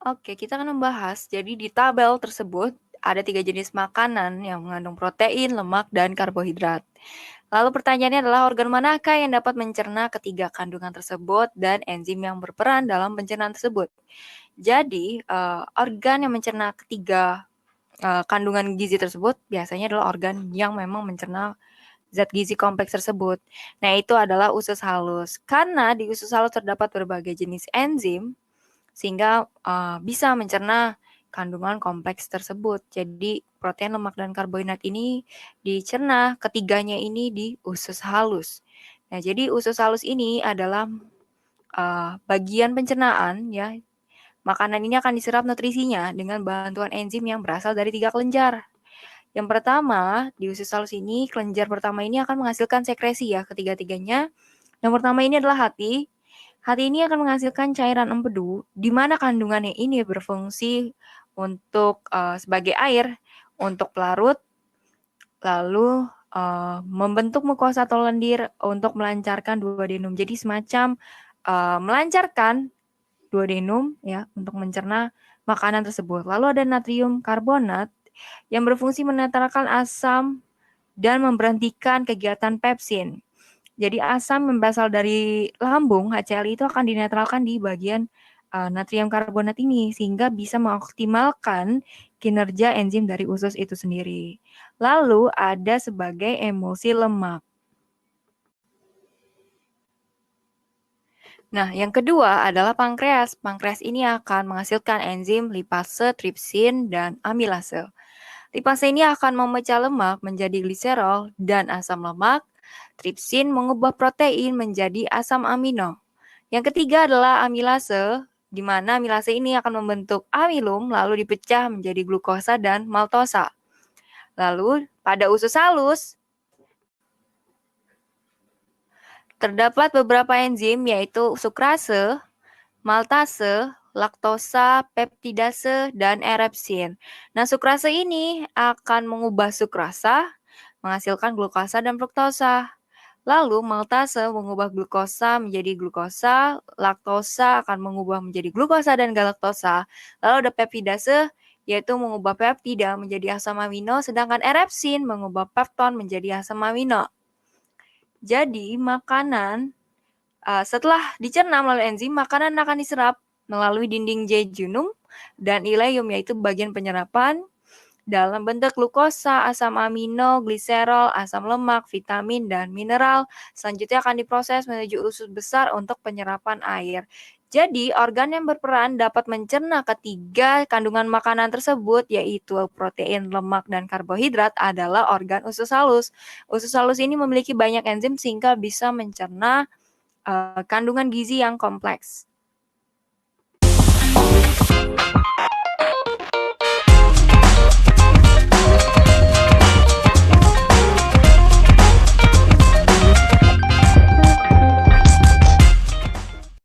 Oke, kita akan membahas. Jadi di tabel tersebut ada 3 jenis makanan yang mengandung protein, lemak, dan karbohidrat. Lalu pertanyaannya adalah organ manakah yang dapat mencerna ketiga kandungan tersebut dan enzim yang berperan dalam pencernaan tersebut. Jadi, organ yang mencerna ketiga kandungan gizi tersebut biasanya adalah organ yang memang mencerna zat gizi kompleks tersebut. Nah, itu adalah usus halus. Karena di usus halus terdapat berbagai jenis enzim sehingga bisa mencerna kandungan kompleks tersebut. Jadi protein, lemak, dan karbohidrat ini dicerna ketiganya ini di usus halus. Nah, jadi usus halus ini adalah bagian pencernaan ya. Makanan ini akan diserap nutrisinya dengan bantuan enzim yang berasal dari 3 kelenjar. Yang pertama, di usus halus ini, kelenjar pertama ini akan menghasilkan sekresi ya, ketiga-tiganya. Yang pertama ini adalah hati. Hati ini akan menghasilkan cairan empedu, di mana kandungannya ini berfungsi untuk sebagai air, untuk pelarut, lalu membentuk mukosa atau lendir untuk melancarkan duodenum. Jadi semacam melancarkan duodenum ya untuk mencerna makanan tersebut. Lalu ada natrium karbonat yang berfungsi menetralkan asam dan memberhentikan kegiatan pepsin. Jadi asam yang berasal dari lambung HCl itu akan dinetralkan di bagian natrium karbonat ini sehingga bisa mengoptimalkan kinerja enzim dari usus itu sendiri. Lalu ada sebagai emulsi lemak. Nah, yang kedua adalah pankreas. Pankreas ini akan menghasilkan enzim lipase, tripsin, dan amilase. Lipase ini akan memecah lemak menjadi gliserol dan asam lemak. Tripsin mengubah protein menjadi asam amino. Yang ketiga adalah amilase, di mana amilase ini akan membentuk amilum lalu dipecah menjadi glukosa dan maltosa. Lalu pada usus halus terdapat beberapa enzim yaitu sukrase, maltase, laktosa, peptidase, dan erepsin. Nah, sukrase ini akan mengubah sukrasa, menghasilkan glukosa dan fruktosa. Lalu, maltase mengubah glukosa menjadi glukosa, laktosa akan mengubah menjadi glukosa dan galaktosa. Lalu ada peptidase, yaitu mengubah peptida menjadi asam amino, sedangkan erepsin mengubah pepton menjadi asam amino. Jadi, makanan setelah dicerna melalui enzim, makanan akan diserap melalui dinding jejunum dan ileum, yaitu bagian penyerapan dalam bentuk glukosa, asam amino, gliserol, asam lemak, vitamin, dan mineral. Selanjutnya akan diproses menuju usus besar untuk penyerapan air. Jadi, organ yang berperan dapat mencerna ketiga kandungan makanan tersebut, yaitu protein, lemak, dan karbohidrat adalah organ usus halus. Usus halus ini memiliki banyak enzim sehingga bisa mencerna kandungan gizi yang kompleks.